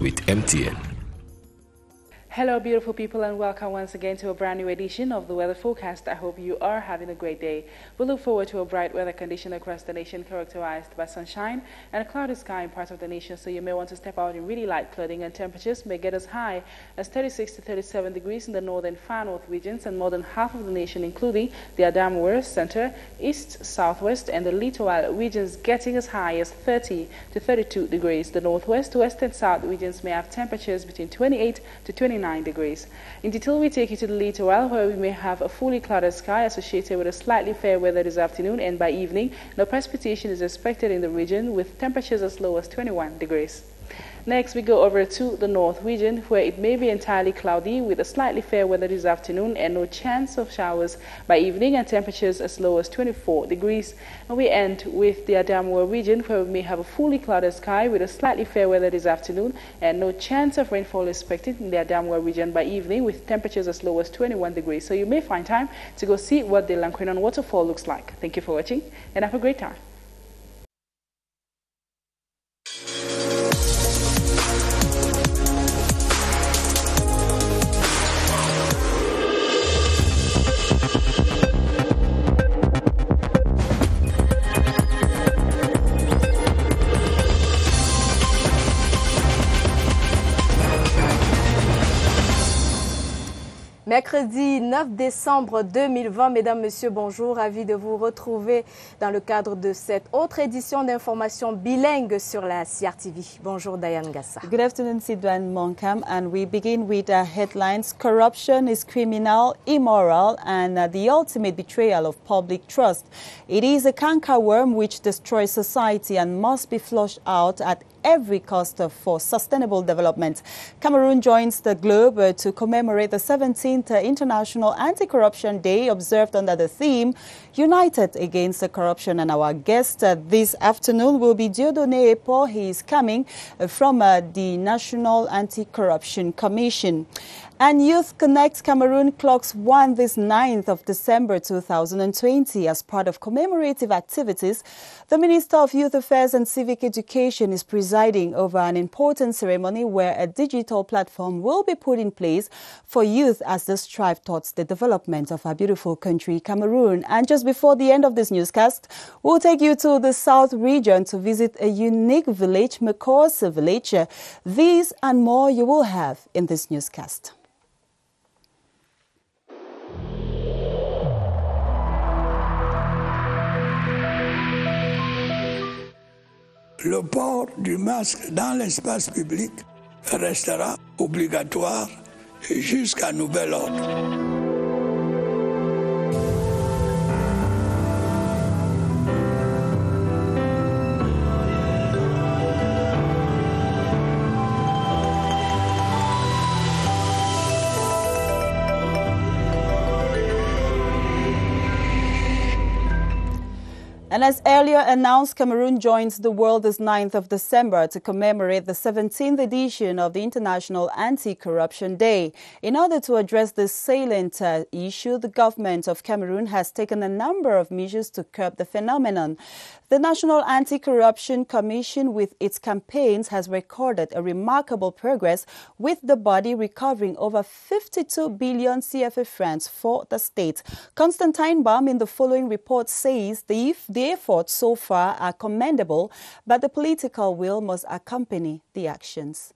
with MTN. Hello beautiful people, and welcome once again to a brand new edition of the weather forecast. I hope you are having a great day. We look forward to a bright weather condition across the nation, characterized by sunshine and a cloudy sky in parts of the nation, so you may want to step out in really light clothing, and temperatures may get as high as 36 to 37 degrees in the northern far north regions and more than half of the nation, including the Adamawa, center, east, southwest and the littoral regions, getting as high as 30 to 32 degrees. The northwest, west and south regions may have temperatures between 28 to 29 degrees. In detail, we take you to the littoral, where we may have a fully clouded sky associated with a slightly fair weather this afternoon, and by evening, no precipitation is expected in the region, with temperatures as low as 21 degrees. Next, we go over to the north region, where it may be entirely cloudy with a slightly fair weather this afternoon and no chance of showers by evening, and temperatures as low as 24 degrees. And we end with the Adamawa region, where we may have a fully clouded sky with a slightly fair weather this afternoon and no chance of rainfall expected in the Adamawa region by evening, with temperatures as low as 21 degrees. So you may find time to go see what the Lankwinon waterfall looks like. Thank you for watching and have a great time. Mercredi 9 décembre 2020, mesdames, messieurs, bonjour. Ravi de vous retrouver dans le cadre de cette autre édition d'information bilingue sur la CRTV. Bonjour, Diane Gassa. Good afternoon, Sidwan Monkam. And we begin with headlines. Corruption is criminal, immoral, and the ultimate betrayal of public trust. It is a cankerworm which destroys society and must be flushed out at every cost for sustainable development. Cameroon joins the globe to commemorate the 17th International Anti-Corruption Day, observed under the theme United Against Corruption. And our guest this afternoon will be Dieudonné Epo. He is coming from the National Anti-Corruption Commission. And Youth Connect Cameroon clocks one this 9th of December 2020. As part of commemorative activities, the Minister of Youth Affairs and Civic Education is presiding over an important ceremony where a digital platform will be put in place for youth as they strive towards the development of our beautiful country, Cameroon. And just before the end of this newscast, we'll take you to the South region to visit a unique village, Mekose village. These and more you will have in this newscast. Le port du masque dans l'espace public restera obligatoire jusqu'à nouvel ordre. And as earlier announced, Cameroon joins the world this 9th of December to commemorate the 17th edition of the International Anti-Corruption Day. In order to address this salient issue, the government of Cameroon has taken a number of measures to curb the phenomenon. The National Anti-Corruption Commission, with its campaigns, has recorded a remarkable progress, with the body recovering over 52 billion CFA francs for the state. Constantine Baum in the following report says the efforts so far are commendable, but the political will must accompany the actions.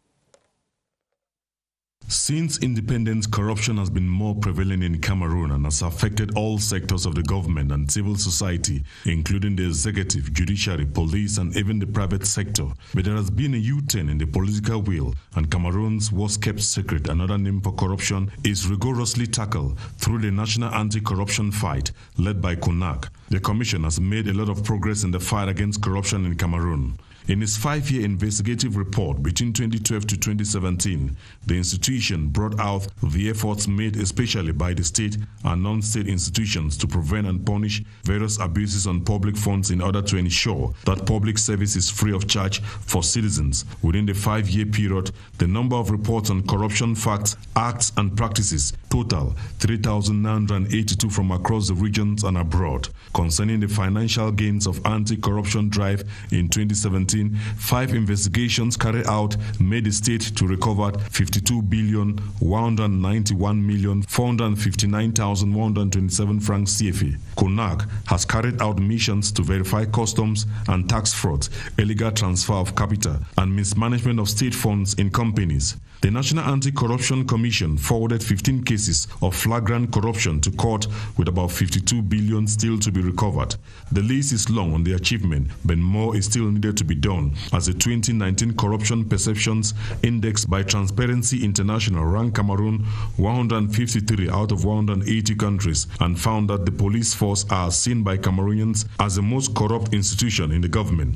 Since independence, corruption has been more prevalent in Cameroon and has affected all sectors of the government and civil society, including the executive, judiciary, police, and even the private sector. But there has been a U-turn in the political will, and Cameroon's worst-kept secret, another name for corruption, is rigorously tackled through the National Anti-Corruption Fight, led by CONAC. The Commission has made a lot of progress in the fight against corruption in Cameroon. In its 5-year investigative report between 2012 to 2017, the institution brought out the efforts made especially by the state and non-state institutions to prevent and punish various abuses on public funds in order to ensure that public service is free of charge for citizens. Within the 5-year period, the number of reports on corruption facts, acts and practices total 3,982 from across the regions and abroad. Concerning the financial gains of anti-corruption drive in 2017, 2014, 5 investigations carried out made the state to recover 52,191,459,127 francs CFA. CONAC has carried out missions to verify customs and tax fraud, illegal transfer of capital, and mismanagement of state funds in companies. The National Anti-Corruption Commission forwarded 15 cases of flagrant corruption to court with about 52 billion still to be recovered. The list is long on the achievement, but more is still needed to be done, as the 2019 Corruption Perceptions Index by Transparency International ranked Cameroon 153 out of 180 countries and found that the police force are seen by Cameroonians as the most corrupt institution in the government.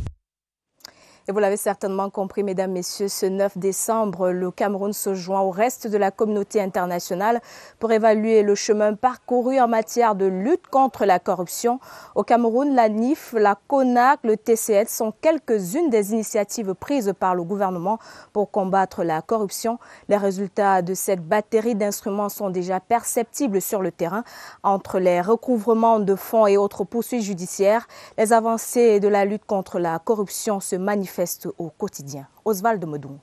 Et vous l'avez certainement compris, mesdames, messieurs, ce 9 décembre, le Cameroun se joint au reste de la communauté internationale pour évaluer le chemin parcouru en matière de lutte contre la corruption. Au Cameroun, la NIF, la CONAC, le TCL sont quelques-unes des initiatives prises par le gouvernement pour combattre la corruption. Les résultats de cette batterie d'instruments sont déjà perceptibles sur le terrain. Entre les recouvrements de fonds et autres poursuites judiciaires, les avancées de la lutte contre la corruption se manifestent au quotidien. Oswald Modou.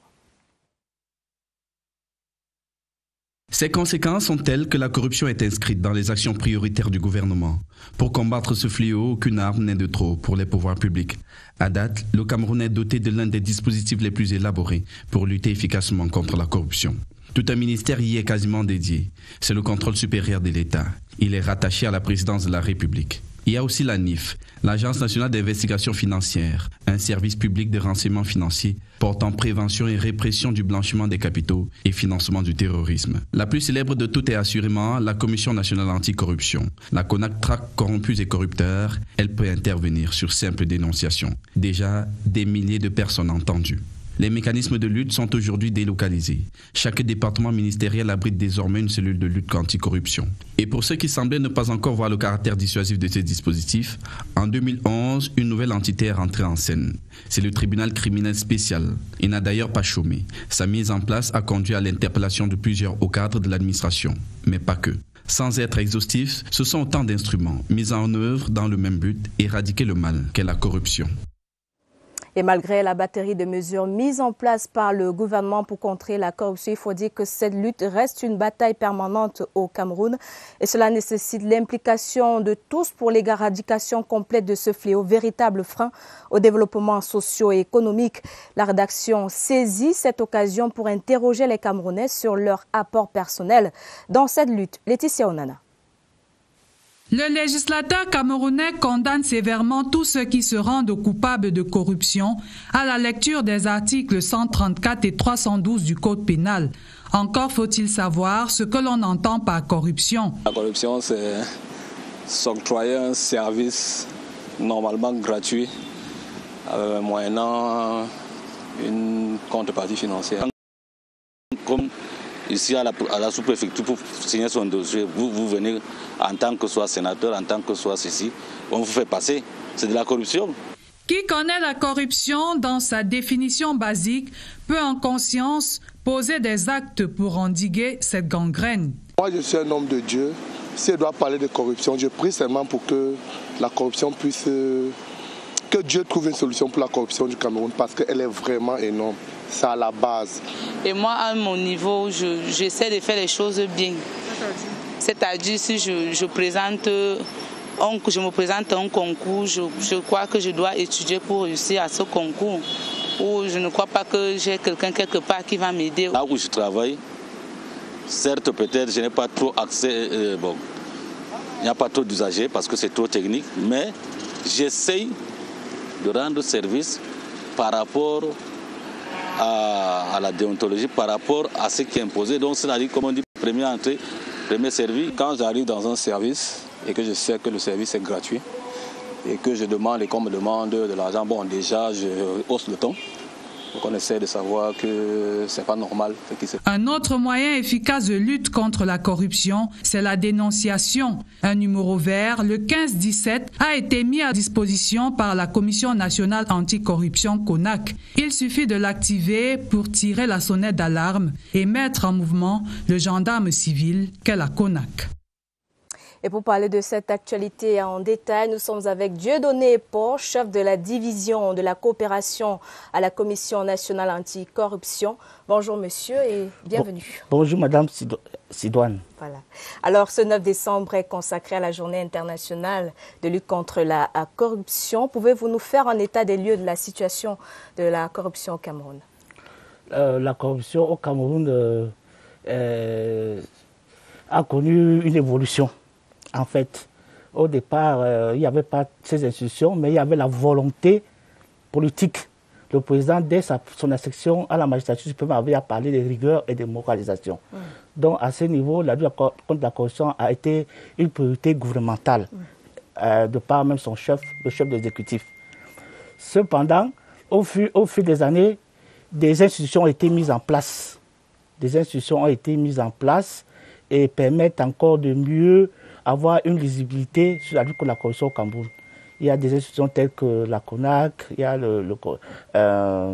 Ces conséquences sont telles que la corruption est inscrite dans les actions prioritaires du gouvernement. Pour combattre ce fléau, aucune arme n'est de trop pour les pouvoirs publics. À date, le Cameroun est doté de l'un des dispositifs les plus élaborés pour lutter efficacement contre la corruption. Tout un ministère y est quasiment dédié. C'est le contrôle supérieur de l'État. Il est rattaché à la présidence de la République. Il y a aussi la NIF, l'Agence nationale d'investigation financière, un service public de renseignement financier portant prévention et répression du blanchiment des capitaux et financement du terrorisme. La plus célèbre de toutes est assurément la Commission nationale anticorruption. La CONAC traque corrompus et corrupteurs. Elle peut intervenir sur simple dénonciation. Déjà, des milliers de personnes entendues. Les mécanismes de lutte sont aujourd'hui délocalisés. Chaque département ministériel abrite désormais une cellule de lutte anticorruption. Et pour ceux qui semblaient ne pas encore voir le caractère dissuasif de ces dispositifs, en 2011, une nouvelle entité est rentrée en scène. C'est le tribunal criminel spécial. Il n'a d'ailleurs pas chômé. Sa mise en place a conduit à l'interpellation de plusieurs hauts cadres de l'administration, mais pas que. Sans être exhaustif, ce sont autant d'instruments mis en œuvre dans le même but, éradiquer le mal qu'est la corruption. Et malgré la batterie de mesures mises en place par le gouvernement pour contrer la corruption, il faut dire que cette lutte reste une bataille permanente au Cameroun. Et cela nécessite l'implication de tous pour l'éradication complète de ce fléau, véritable frein au développement socio-économique. La rédaction saisit cette occasion pour interroger les Camerounais sur leur apport personnel dans cette lutte. Laetitia Onana. Le législateur camerounais condamne sévèrement tous ceux qui se rendent coupables de corruption à la lecture des articles 134 et 312 du Code pénal. Encore faut-il savoir ce que l'on entend par corruption. La corruption, c'est s'octroyer un service normalement gratuit moyennant une contrepartie financière. Comme ici à la sous-préfecture pour signer son dossier, vous venez en tant que soit sénateur, en tant que soit ceci, on vous fait passer. C'est de la corruption. Qui connaît la corruption dans sa définition basique peut en conscience poser des actes pour endiguer cette gangrène. Moi je suis un homme de Dieu. Si je dois parler de corruption, je prie seulement pour que la corruption puisse... que Dieu trouve une solution pour la corruption du Cameroun parce qu'elle est vraiment énorme. C'est à la base. Et moi, à mon niveau, j'essaie de faire les choses bien. C'est-à-dire, si je me présente à un concours, je crois que je dois étudier pour réussir à ce concours. Ou je ne crois pas que j'ai quelqu'un quelque part qui va m'aider. Là où je travaille, certes, peut-être, je n'ai pas trop accès, il n'y a pas trop d'usagers parce que c'est trop technique, mais j'essaye de rendre service par rapport à la déontologie, par rapport à ce qui est imposé. Donc, c'est-à-dire, comme on dit, premier entrée, premier servi. Quand j'arrive dans un service et que je sais que le service est gratuit et que je demande et qu'on me demande de l'argent, bon, déjà, je hausse le ton. Donc, on essaie de savoir que c'est pas normal. Un autre moyen efficace de lutte contre la corruption, c'est la dénonciation. Un numéro vert, le 1517, a été mis à disposition par la Commission nationale anticorruption CONAC. Il suffit de l'activer pour tirer la sonnette d'alarme et mettre en mouvement le gendarme civil qu'est la CONAC. Et pour parler de cette actualité en détail, nous sommes avec Dieudonné Port, chef de la division de la coopération à la Commission nationale anticorruption. Bonjour monsieur et bienvenue. Bonjour madame Sidoine. Voilà. Alors ce 9 décembre est consacré à la journée internationale de lutte contre la corruption. Pouvez-vous nous faire un état des lieux de la situation de la corruption au Cameroun? La corruption au Cameroun a connu une évolution. En fait, au départ, il n'y avait pas ces institutions, mais il y avait la volonté politique. Le président, dès son accession à la magistrature suprême, avait parlé de rigueur et de moralisation. Donc, à ce niveau, la lutte contre la corruption a été une priorité gouvernementale, de par même son chef, le chef de l'exécutif. Cependant, au fil des années, des institutions ont été mises en place. Des institutions ont été mises en place et permettent encore de mieux avoir une lisibilité sur la lutte contre la corruption au Cameroun. Il y a des institutions telles que la CONAC, il y a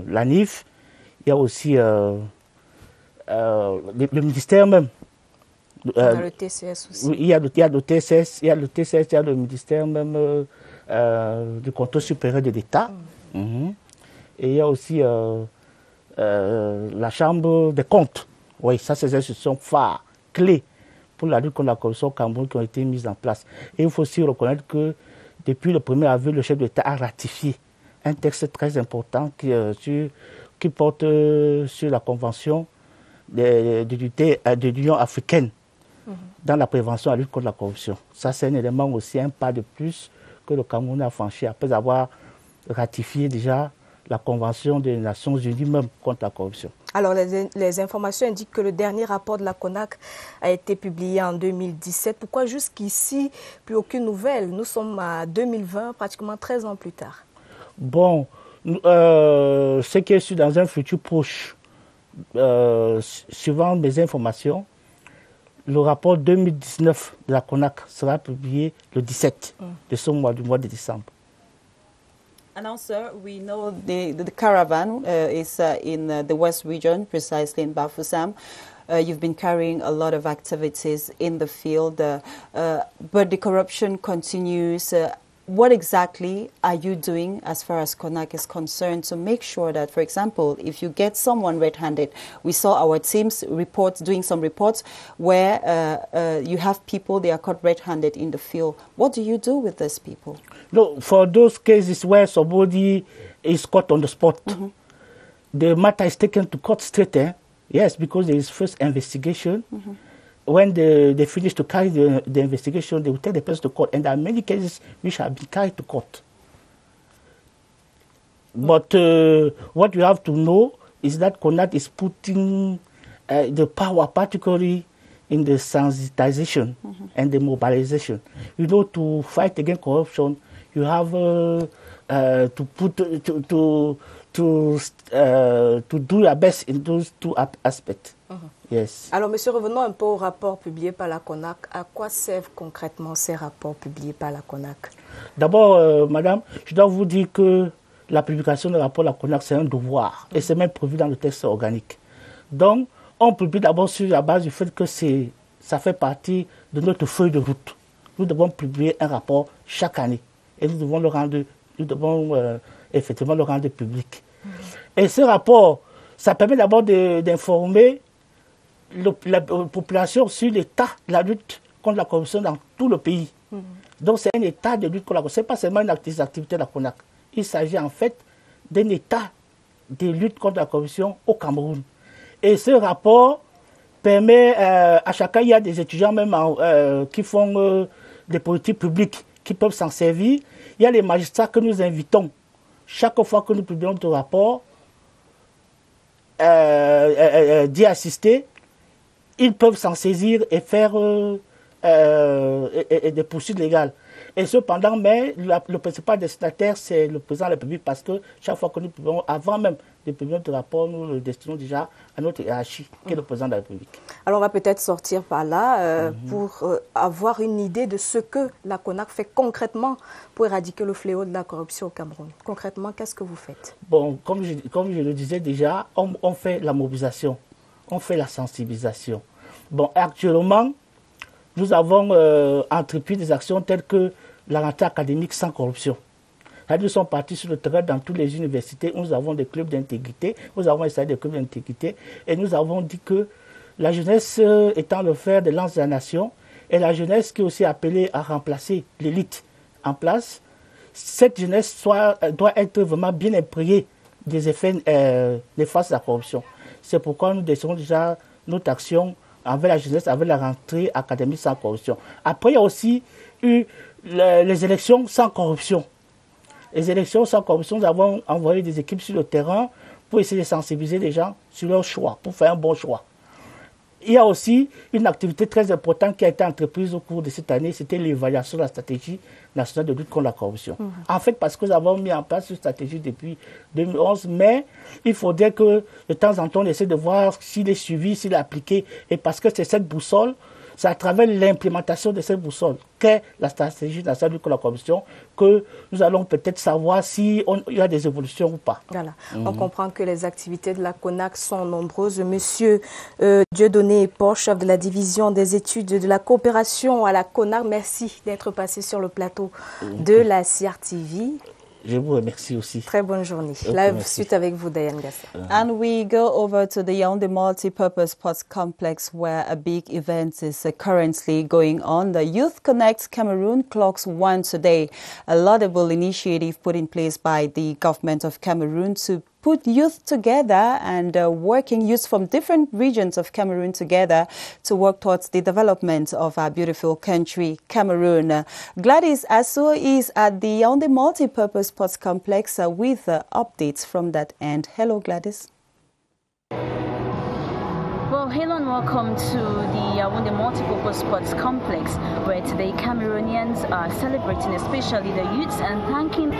l'ANIF, il y a aussi le ministère même. Le TCS aussi. Il y a le TCS, il y a le ministère même du contrôle supérieur de l'État. Et il y a aussi la Chambre des comptes. Oui, ça, c'est des institutions phares, clés pour la lutte contre la corruption au Cameroun qui ont été mises en place. Et il faut aussi reconnaître que depuis le 1er avril, le chef de l'État a ratifié un texte très important qui porte sur la convention de l'Union africaine dans la prévention et la lutte contre la corruption. Ça, c'est un élément aussi, un pas de plus que le Cameroun a franchi après avoir ratifié déjà la convention des Nations Unies même contre la corruption. Alors, les informations indiquent que le dernier rapport de la CONAC a été publié en 2017. Pourquoi jusqu'ici, plus aucune nouvelle? Nous sommes à 2020, pratiquement 13 ans plus tard. Bon, ce qui est sûr dans un futur proche, suivant mes informations, le rapport 2019 de la CONAC sera publié le 17 de ce mois, du mois de décembre. And also, we know the caravan is in the West region, precisely in Bafoussam. You've been carrying a lot of activities in the field, but the corruption continues. What exactly are you doing as far as CONAC is concerned to make sure that, for example, if you get someone red-handed, we saw our teams doing some reports where you have people, they are caught red-handed in the field. What do you do with these people? No, for those cases where somebody is caught on the spot, the matter is taken to court straight, Yes, because there is first investigation. When they finish to carry the investigation, they will take the person to court. And there are many cases which have been carried to court. But what you have to know is that CONAC is putting the power, particularly in the sensitization and the mobilization. You know, to fight against corruption, you have to do your best in those two aspects. Yes. Alors, monsieur, revenons un peu au rapport publié par la CONAC. À quoi servent concrètement ces rapports publiés par la CONAC? D'abord, madame, je dois vous dire que la publication des rapports de la CONAC, c'est un devoir. Et c'est même prévu dans le texte organique. Donc, on publie d'abord sur la base du fait que ça fait partie de notre feuille de route. Nous devons publier un rapport chaque année. Et nous devons effectivement le rendre public. Et ce rapport, ça permet d'abord d'informer la population sur l'état de la lutte contre la corruption dans tout le pays. Donc c'est un état de lutte contre la corruption. Ce n'est pas seulement une activité de la CONAC. Il s'agit en fait d'un état de lutte contre la corruption au Cameroun. Et ce rapport permet à chacun, il y a des étudiants même qui font des politiques publiques qui peuvent s'en servir. Il y a les magistrats que nous invitons. Chaque fois que nous publions notre rapport, d'y assister, ils peuvent s'en saisir et faire des poursuites légales. Et cependant, mais le principal destinataire, c'est le président de la République, parce que chaque fois que nous publions, avant même de publier notre rapport, nous le destinons déjà à notre hiérarchie, qui est le président de la République. Alors on va peut-être sortir par là pour avoir une idée de ce que la CONAC fait concrètement pour éradiquer le fléau de la corruption au Cameroun. Concrètement, qu'est-ce que vous faites? Bon, comme je le disais déjà, on fait la mobilisation, on fait la sensibilisation. Bon, actuellement, nous avons entrepris des actions telles que la rentrée académique sans corruption. Nous sommes partis sur le terrain dans toutes les universités. Nous avons des clubs d'intégrité. Nous avons installé des clubs d'intégrité. Et nous avons dit que la jeunesse étant le fer de lance de la nation, et la jeunesse qui est aussi appelée à remplacer l'élite en place, cette jeunesse doit être vraiment bien imprégnée des effets néfastes de la corruption. C'est pourquoi nous décidons déjà notre action envers la jeunesse, avec la rentrée académique sans corruption. Après, il y a aussi eu les élections sans corruption. Les élections sans corruption, nous avons envoyé des équipes sur le terrain pour essayer de sensibiliser les gens sur leur choix, pour faire un bon choix. Il y a aussi une activité très importante qui a été entreprise au cours de cette année, c'était l'évaluation de la stratégie nationale de lutte contre la corruption. En fait, parce que nous avons mis en place une stratégie depuis 2011, mais il faudrait que de temps en temps, on essaie de voir s'il est suivi, s'il est appliqué, et parce que c'est cette boussole, c'est à travers l'implémentation de cette boussole qu'est la stratégie nationale de lutte contre la corruption que nous allons peut-être savoir s'il y a des évolutions ou pas. Voilà. On comprend que les activités de la CONAC sont nombreuses. Monsieur Dieudonné Paul, chef de la division des études de la coopération à la CONAC, merci d'être passé sur le plateau de la CRTV. Je vous remercie aussi. Très bonne journée. Okay, La merci. suite avec vous, Diane Gasser. And we go over to the Yaoundé Multi-Purpose Sports Complex where a big event is currently going on. The Youth Connect Cameroon clocks 1 today. A laudable initiative put in place by the government of Cameroon to put youth together and working youth from different regions of Cameroon together to work towards the development of our beautiful country, Cameroon. Gladys Asso is at the Yaoundé Multi-Purpose Sports Complex with updates from that end. Hello, Gladys. Well, hello and welcome to the Yaoundé Multi-Purpose Sports Complex, where today Cameroonians are celebrating, especially the youths, and thanking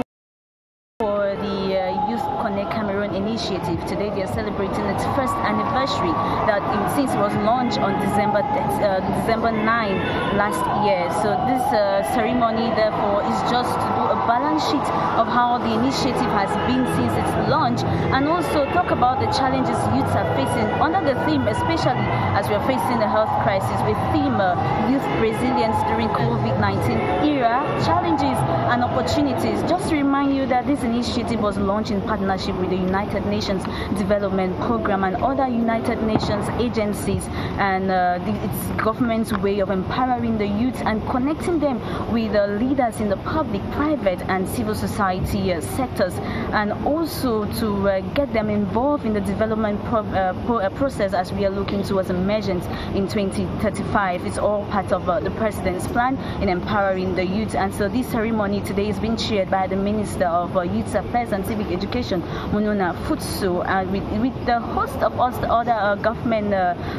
for the Youth Connect Cameroon initiative. Today they are celebrating its first anniversary since it was launched on December 9 last year. So this ceremony therefore is just to do a balance sheet of how the initiative has been since its launch, and also talk about the challenges youths are facing under the theme, especially as we are facing the health crisis with theme Youth Resilience during COVID-19 era, challenges and opportunities. Just to remind you that this initiative was launched in partnership with the United Nations Development Program and other United Nations agencies, and its government's way of empowering the youth and connecting them with leaders in the public, private and civil society sectors, and also to get them involved in the development process as we are looking towards emergence in 2035. It's all part of the President's plan in empowering the youth. And so this ceremony today is being chaired by the Minister of Youth Affairs and Civic Education, Munona Futsu, with the host of other government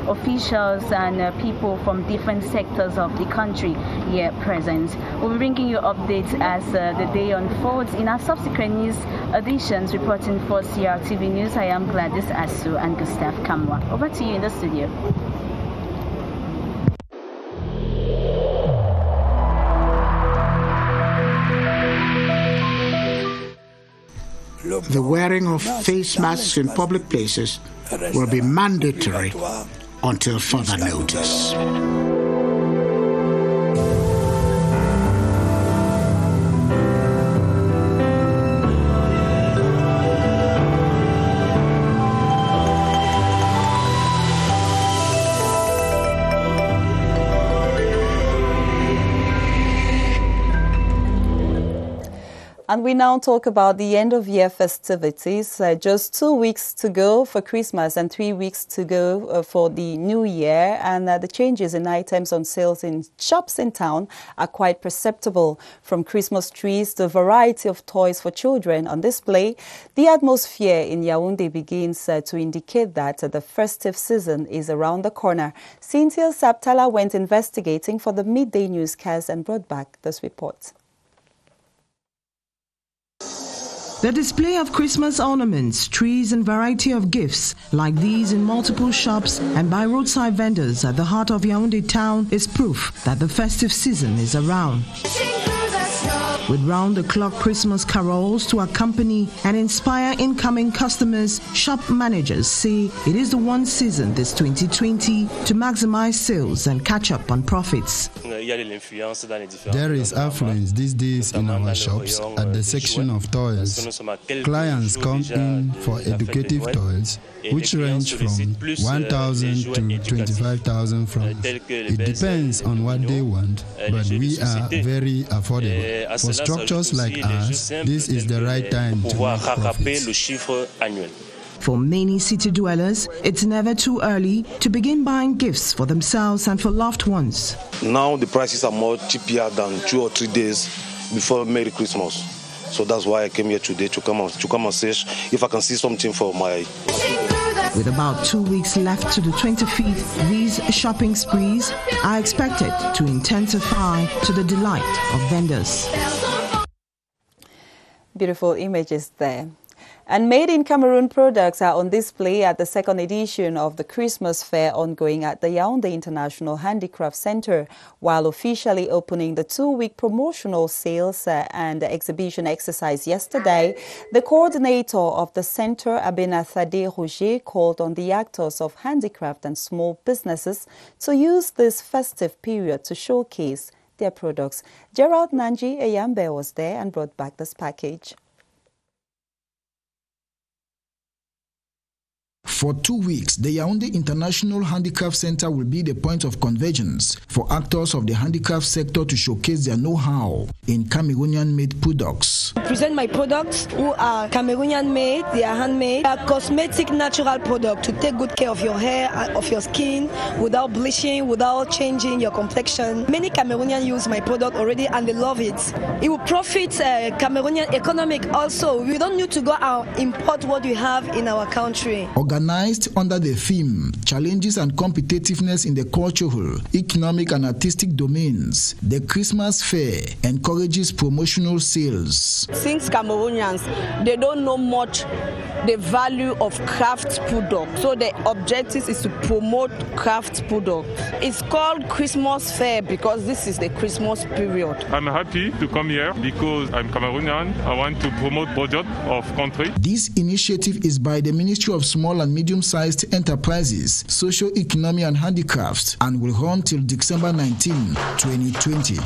officials and people from different sectors of the country here present. We'll be bringing you updates as the day unfolds in our subsequent news editions. Reporting for CRTV News, I am Gladys Asu and Gustav Kamwa. Over to you in the studio. The wearing of face masks in public places will be mandatory until further notice. And we now talk about the end-of-year festivities. Just 2 weeks to go for Christmas and 3 weeks to go for the New Year. And the changes in items on sales in shops in town are quite perceptible. From Christmas trees to a variety of toys for children on display, the atmosphere in Yaoundé begins to indicate that the festive season is around the corner. Cynthia Saptala went investigating for the Midday newscast and brought back this report. The display of Christmas ornaments, trees and variety of gifts like these in multiple shops and by roadside vendors at the heart of Yaoundé town is proof that the festive season is around. with round-the-clock Christmas carols to accompany and inspire incoming customers. Shop managers say it is the one season this 2020 to maximize sales and catch up on profits. There is affluence these days in our shops at the section of toys. Clients come in for educative toys, which range from 1,000 to 25,000 francs. It depends on what they want, but we are very affordable. For structures like ours, this is the right time to make profits. For many city dwellers, it's never too early to begin buying gifts for themselves and for loved ones. Now the prices are more cheaper than 2 or 3 days before Merry Christmas. So that's why I came here today to come and search if I can see something for my... With about 2 weeks left to the 25th, these shopping sprees are expected to intensify to the delight of vendors. Beautiful images there. And Made in Cameroon products are on display at the second edition of the Christmas fair ongoing at the Yaoundé International Handicraft Center, while officially opening the 2-week promotional sales and exhibition exercise yesterday. The coordinator of the center, Abena Thade Roger, called on the actors of handicraft and small businesses to use this festive period to showcase their products. Gerald Nanji Eyambe was there and brought back this package. For 2 weeks, the Yaoundé International Handicraft Center will be the point of convergence for actors of the handicraft sector to showcase their know-how in Cameroonian-made products. I present my products who are Cameroonian-made, they are handmade, they are cosmetic natural products to take good care of your hair, of your skin, without bleaching, without changing your complexion. Many Cameroonians use my product already and they love it. It will profit Cameroonian economic also. We don't need to go out and import what we have in our country. Organized under the theme Challenges and Competitiveness in the Cultural, Economic and Artistic Domains, the Christmas Fair encourages promotional sales. Since Cameroonians, they don't know much the value of craft products, so the objective is to promote craft products. It's called Christmas Fair because this is the Christmas period. I'm happy to come here because I'm Cameroonian. I want to promote products of country. This initiative is by the Ministry of Small and Medium-Sized Enterprises, Social Economy and Handicrafts and will run till December 19, 2020.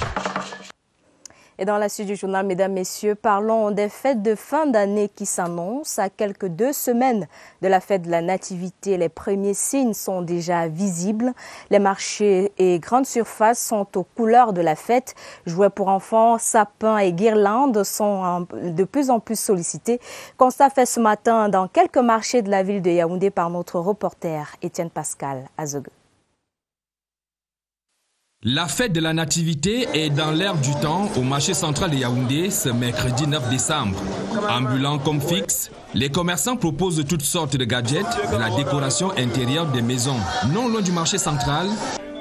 Et dans la suite du journal, mesdames, messieurs, parlons des fêtes de fin d'année qui s'annoncent. À quelques 2 semaines de la fête de la Nativité, les premiers signes sont déjà visibles. Les marchés et grandes surfaces sont aux couleurs de la fête. Jouets pour enfants, sapins et guirlandes sont de plus en plus sollicités. Constat fait ce matin dans quelques marchés de la ville de Yaoundé par notre reporter Étienne Pascal Azogue. La fête de la Nativité est dans l'air du temps au marché central de Yaoundé ce mercredi 9 décembre. Ambulants comme fixes, les commerçants proposent toutes sortes de gadgets de la décoration intérieure des maisons. Non loin du marché central,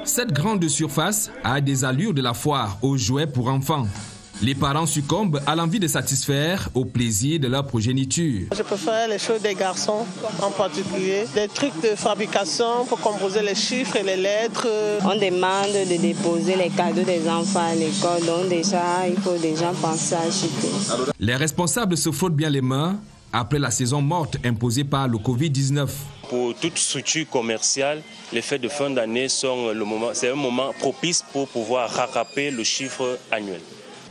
cette grande surface a des allures de la foire aux jouets pour enfants. Les parents succombent à l'envie de satisfaire au plaisir de leur progéniture. Je préfère les choses des garçons en particulier, des trucs de fabrication pour composer les chiffres et les lettres. On demande de déposer les cadeaux des enfants à l'école, donc déjà il faut déjà penser à acheter. Les responsables se frottent bien les mains après la saison morte imposée par le Covid-19. Pour toute structure commerciale, les fêtes de fin d'année sont c'est un moment propice pour pouvoir rattraper le chiffre annuel.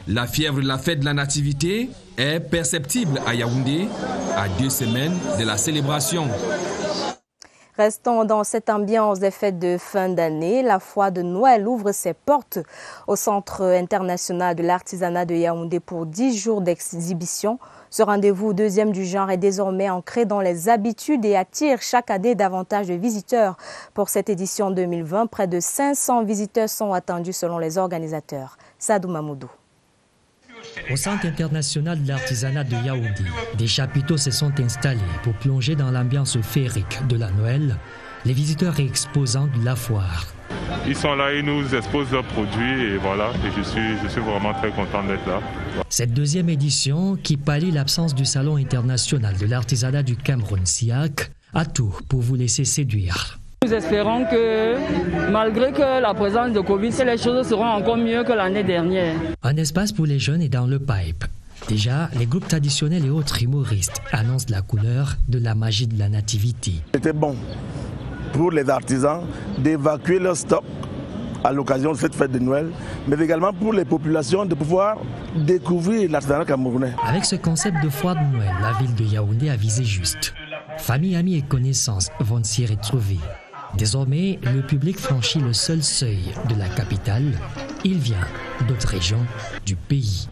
La fièvre de la fête de la Nativité est perceptible à Yaoundé à 2 semaines de la célébration. Restons dans cette ambiance des fêtes de fin d'année. La foire de Noël ouvre ses portes au Centre international de l'artisanat de Yaoundé pour 10 jours d'exhibition. Ce rendez-vous 2e du genre est désormais ancré dans les habitudes et attire chaque année davantage de visiteurs. Pour cette édition 2020, près de 500 visiteurs sont attendus selon les organisateurs. Sadou Mamoudou. Au Centre international de l'artisanat de Yaoundé, des chapiteaux se sont installés pour plonger dans l'ambiance féerique de la Noël, les visiteurs et exposants de la foire. Ils sont là, ils nous exposent leurs produits et voilà, et je suis vraiment très content d'être là. Cette 2e édition, qui pallie l'absence du Salon international de l'artisanat du Cameroun, SIAC, a tout pour vous laisser séduire. Nous espérons que, malgré que la présence de Covid, les choses seront encore mieux que l'année dernière. Un espace pour les jeunes est dans le pipe. Déjà, les groupes traditionnels et autres humoristes annoncent la couleur de la magie de la nativité. C'était bon pour les artisans d'évacuer leur stock à l'occasion de cette fête de Noël, mais également pour les populations de pouvoir découvrir l'artisanat camerounais. Avec ce concept de foire de Noël, la ville de Yaoundé a visé juste. Familles, amis et connaissances vont s'y retrouver. Désormais, le public franchit le seul seuil de la capitale. Il vient d'autres régions du pays.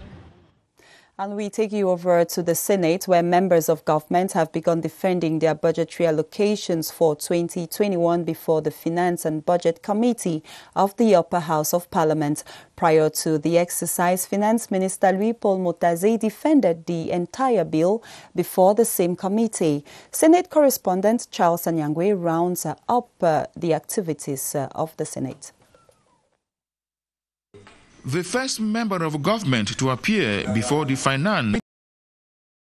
And we take you over to the Senate, where members of government have begun defending their budgetary allocations for 2021 before the Finance and Budget Committee of the Upper House of Parliament. Prior to the exercise, Finance Minister Louis-Paul Motaze defended the entire bill before the same committee. Senate correspondent Charles Anyangwe rounds up the activities of the Senate. The first member of government to appear before the Finance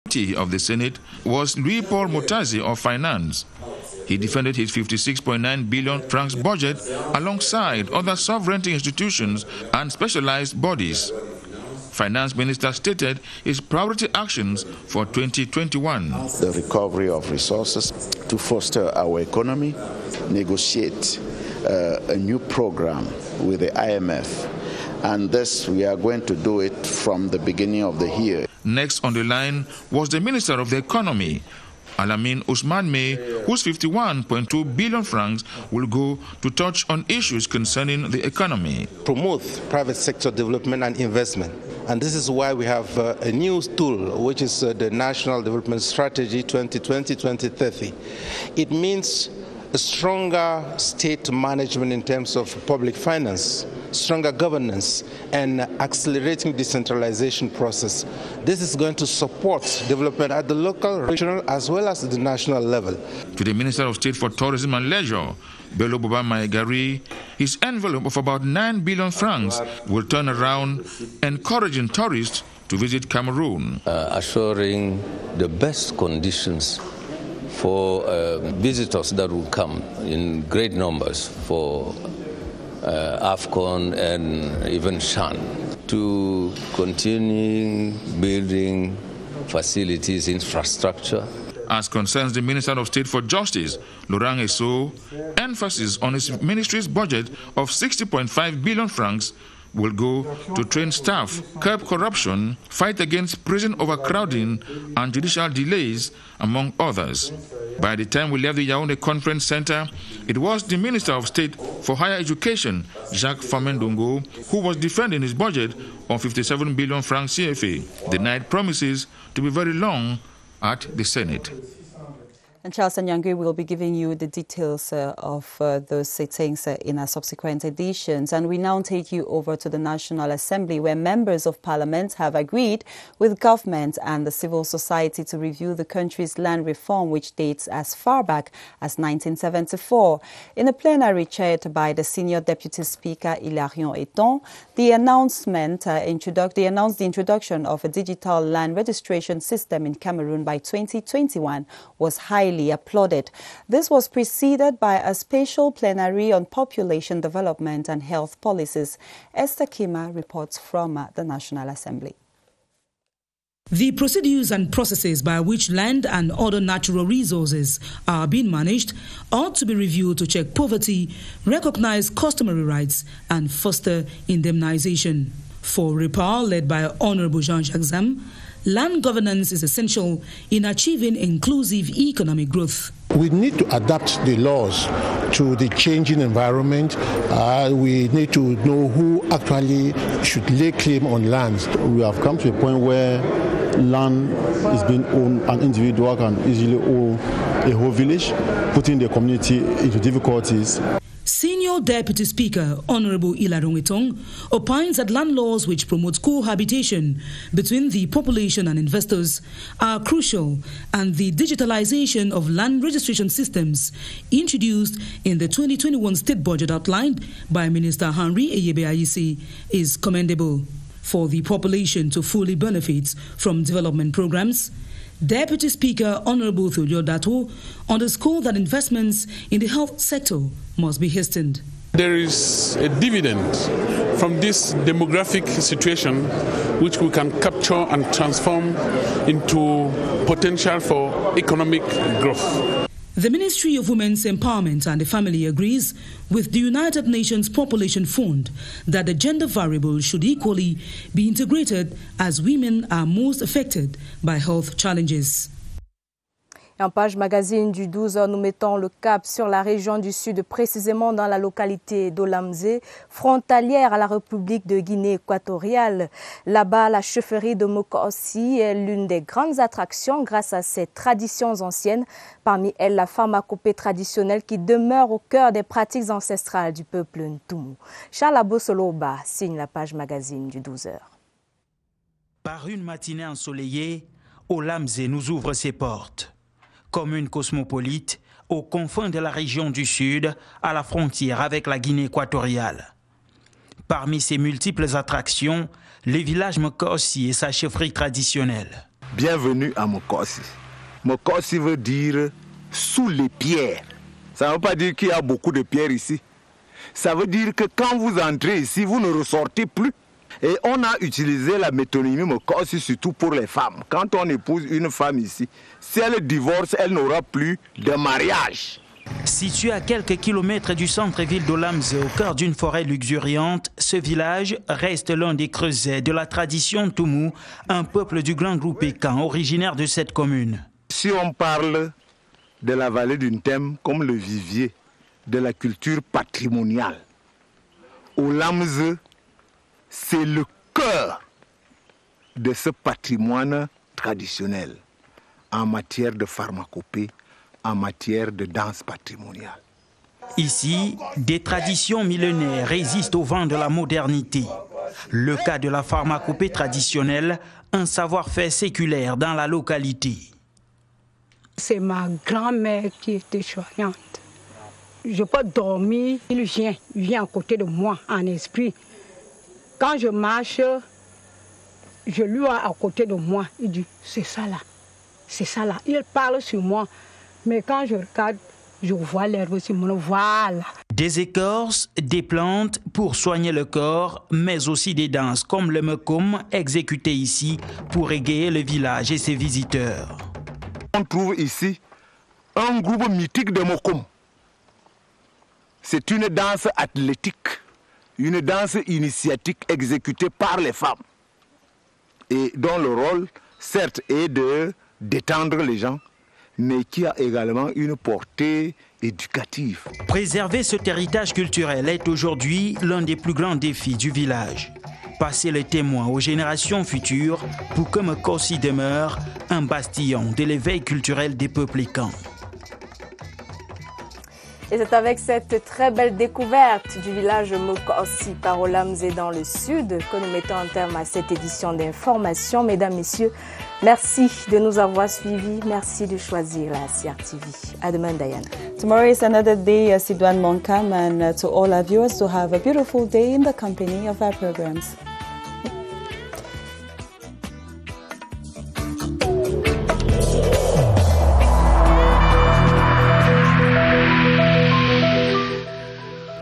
Committee of the Senate was Louis-Paul Motaze of Finance. He defended his 56.9 billion francs budget alongside other sovereignty institutions and specialized bodies. Finance Minister stated his priority actions for 2021. The recovery of resources to foster our economy, negotiate a new program with the IMF. And this, we are going to do it from the beginning of the year. Next on the line was the Minister of the Economy, Alamin Ousmane May, whose 51.2 billion francs will go to touch on issues concerning the economy. Promote private sector development and investment. And this is why we have a new tool, which is the National Development Strategy 2020-2030. It means a stronger state management in terms of public finance, stronger governance, and accelerating decentralization process. This is going to support development at the local, regional, as well as the national level. To the Minister of State for Tourism and Leisure, Bello Boba Maegari, his envelope of about 9 billion francs will turn around, encouraging tourists to visit Cameroon. Assuring the best conditions for visitors that will come in great numbers for AFCON and even Shan, to continue building facilities, infrastructure. As concerns the Minister of State for Justice, Laurent Esso, emphasis on his ministry's budget of 60.5 billion francs will go to train staff, curb corruption, fight against prison overcrowding and judicial delays, among others. By the time we left the Yaoundé Conference Center, it was the Minister of State for Higher Education, Jacques Famendongo, who was defending his budget on 57 billion francs CFA. The night promises to be very long at the Senate. And Charles Anyangwe will be giving you the details of those sittings in our subsequent editions. And we now take you over to the National Assembly, where members of Parliament have agreed with government and the civil society to review the country's land reform, which dates as far back as 1974. In a plenary chaired by the Senior Deputy Speaker, Hilarion Eton, they announced the introduction of a digital land registration system in Cameroon by 2021 was highly applauded. This was preceded by a special plenary on population development and health policies. Esther Kima reports from the National Assembly. The procedures and processes by which land and other natural resources are being managed ought to be reviewed to check poverty, recognize customary rights, and foster indemnization. For REPAR, led by Honorable Jean-Jacques Zam, land governance is essential in achieving inclusive economic growth. We need to adapt the laws to the changing environment. We need to know who actually should lay claim on lands. We have come to a point where land is being owned, an individual can easily own a whole village, putting the community into difficulties. Senior Deputy Speaker Honorable Hilarion Eton opines that land laws which promote cohabitation between the population and investors are crucial, and the digitalization of land registration systems introduced in the 2021 state budget outlined by Minister Henry Eyebe Ayisi is commendable. For the population to fully benefit from development programs, Deputy Speaker Honorable Thudio Dato underscored that investments in the health sector must be hastened. There is a dividend from this demographic situation which we can capture and transform into potential for economic growth. The Ministry of Women's Empowerment and the Family agrees with the United Nations Population Fund that the gender variable should equally be integrated as women are most affected by health challenges. En page magazine du 12h, nous mettons le cap sur la région du Sud, précisément dans la localité d'Olamzé, frontalière à la République de Guinée équatoriale. Là-bas, la chefferie de Mokossi est l'une des grandes attractions grâce à ses traditions anciennes. Parmi elles, la pharmacopée traditionnelle qui demeure au cœur des pratiques ancestrales du peuple Ntoumou. Charles Abosoloba signe la page magazine du 12h. Par une matinée ensoleillée, Olamzé nous ouvre ses portes. Commune cosmopolite, aux confins de la région du Sud, à la frontière avec la Guinée équatoriale. Parmi ses multiples attractions, le village Mokossi et sa chefferie traditionnelle. Bienvenue à Mokossi. Mokossi veut dire sous les pierres. Ça ne veut pas dire qu'il y a beaucoup de pierres ici. Ça veut dire que quand vous entrez ici, vous ne ressortez plus. Et on a utilisé la métonymie Mokossi surtout pour les femmes. Quand on épouse une femme ici, si elle divorce, elle n'aura plus de mariage. Situé à quelques kilomètres du centre-ville d'Olamzé, au cœur d'une forêt luxuriante, ce village reste l'un des creusets de la tradition Ntoumou, un peuple du grand groupe Pécan, originaire de cette commune. Si on parle de la vallée du Ntem comme le vivier de la culture patrimoniale, Olamzé, c'est le cœur de ce patrimoine traditionnel en matière de pharmacopée, en matière de danse patrimoniale. Ici, des traditions millénaires résistent au vent de la modernité. Le cas de la pharmacopée traditionnelle, un savoir-faire séculaire dans la localité. C'est ma grand-mère qui était soignante. Je peux dormir, il vient à côté de moi en esprit. Quand je marche, je lui ai à côté de moi. Il dit, c'est ça là, c'est ça là. Il parle sur moi. Mais quand je regarde, je vois l'herbe sur mon voilà. Des écorces, des plantes pour soigner le corps, mais aussi des danses comme le mekoum exécuté ici pour égayer le village et ses visiteurs. On trouve ici un groupe mythique de mekoum. C'est une danse athlétique. Une danse initiatique exécutée par les femmes et dont le rôle, certes, est de détendre les gens, mais qui a également une portée éducative. Préserver cet héritage culturel est aujourd'hui l'un des plus grands défis du village. Passer le témoin aux générations futures pour que Mokossi demeure un bastillon de l'éveil culturel des peuples Pécan. Et c'est avec cette très belle découverte du village Mokossi par Olamzé dans le sud que nous mettons un terme à cette édition d'information. Mesdames, Messieurs, merci de nous avoir suivis. Merci de choisir la CRTV. À demain, Diane. Tomorrow is another day, Sidouane Monkam, and to all our viewers to have a beautiful day in the company of our programs.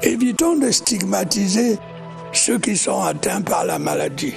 Évitons de stigmatiser ceux qui sont atteints par la maladie.